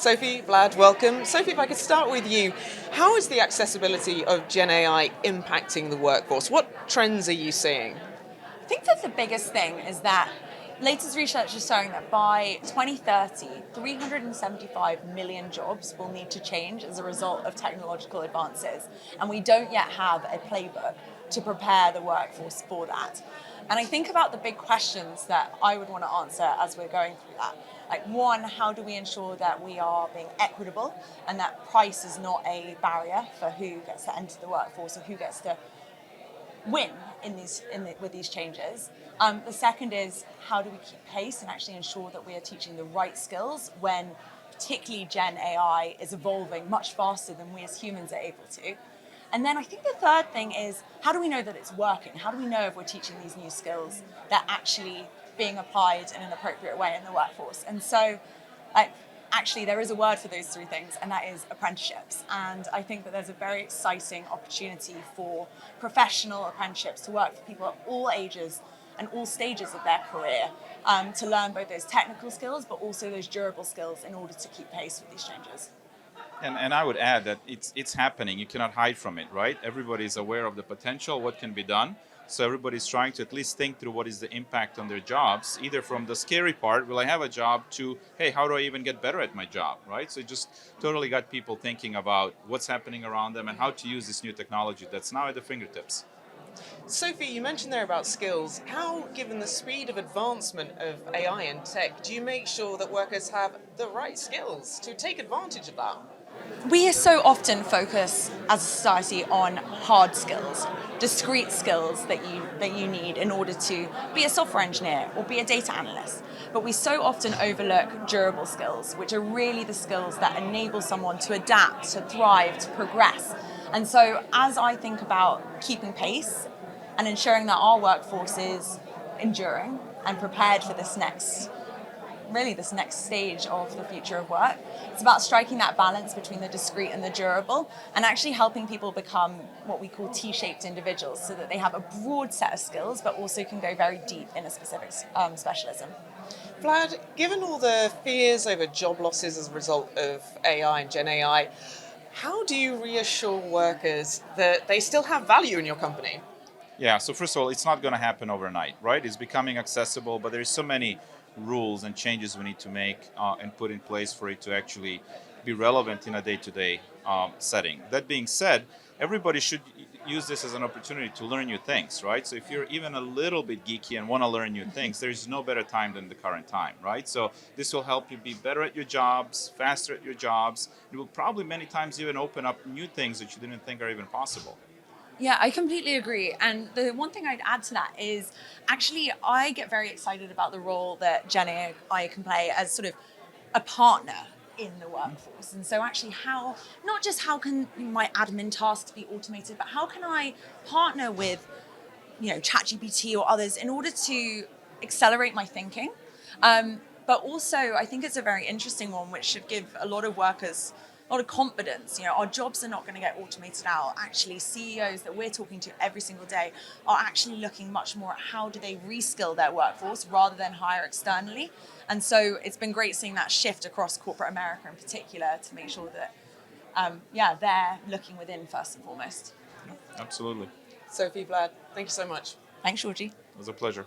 Sophie, Vlad, welcome. Sophie, if I could start with you, how is the accessibility of Gen AI impacting the workforce? What trends are you seeing? I think that the biggest thing is that latest research is showing that by 2030, 375 million jobs will need to change as a result of technological advances. And we don't yet have a playbook to prepare the workforce for that. And I think about the big questions that I would want to answer as we're going through that. Like one, how do we ensure that we are being equitable and that price is not a barrier for who gets to enter the workforce or who gets to win with these changes. The second is how do we keep pace and actually ensure that we are teaching the right skills when particularly Gen AI is evolving much faster than we as humans are able to. And then I think the third thing is how do we know that it's working? How do we know if we're teaching these new skills that actually being applied in an appropriate way in the workforce? And so actually, there is a word for those three things, and that is apprenticeships. And I think that there's a very exciting opportunity for professional apprenticeships to work for people at all ages and all stages of their career to learn both those technical skills, but also those durable skills in order to keep pace with these changes. And I would add that it's happening. You cannot hide from it, right? Everybody's aware of the potential, what can be done. So everybody's trying to at least think through what is the impact on their jobs, either from the scary part, will I have a job, to, hey, how do I even get better at my job, right? So it just totally got people thinking about what's happening around them and how to use this new technology that's now at the fingertips. Sophie, you mentioned there about skills. How, given the speed of advancement of AI and tech, do you make sure that workers have the right skills to take advantage of that? We so often focus as a society on hard skills, discrete skills that you need in order to be a software engineer or be a data analyst. But we so often overlook durable skills, which are really the skills that enable someone to adapt, to thrive, to progress. And so as I think about keeping pace and ensuring that our workforce is enduring and prepared for this next stage of the future of work. It's about striking that balance between the discrete and the durable and actually helping people become what we call T-shaped individuals so that they have a broad set of skills but also can go very deep in a specific specialism. Vlad, given all the fears over job losses as a result of AI and Gen AI, how do you reassure workers that they still have value in your company? Yeah, so first of all, it's not going to happen overnight, right? It's becoming accessible, but there's so many rules and changes we need to make and put in place for it to actually be relevant in a day-to-day setting. That being said, everybody should use this as an opportunity to learn new things, right? So if you're even a little bit geeky and want to learn new things, there's no better time than the current time, right? So this will help you be better at your jobs, faster at your jobs. It will probably many times even open up new things that you didn't think are even possible. Yeah, I completely agree. And the one thing I'd add to that is actually I get very excited about the role that Gen AI can play as sort of a partner in the workforce. And so actually not just how can my admin tasks be automated, but how can I partner with, ChatGPT or others in order to accelerate my thinking? But also I think it's a very interesting one, which should give a lot of workers a lot of confidence. Our jobs are not going to get automated out. Actually, CEOs that we're talking to every single day are actually looking much more at how do they reskill their workforce rather than hire externally. And so it's been great seeing that shift across corporate America in particular to make sure that, they're looking within first and foremost. Absolutely. Sophie, Vlad, thank you so much. Thanks, Georgie. It was a pleasure.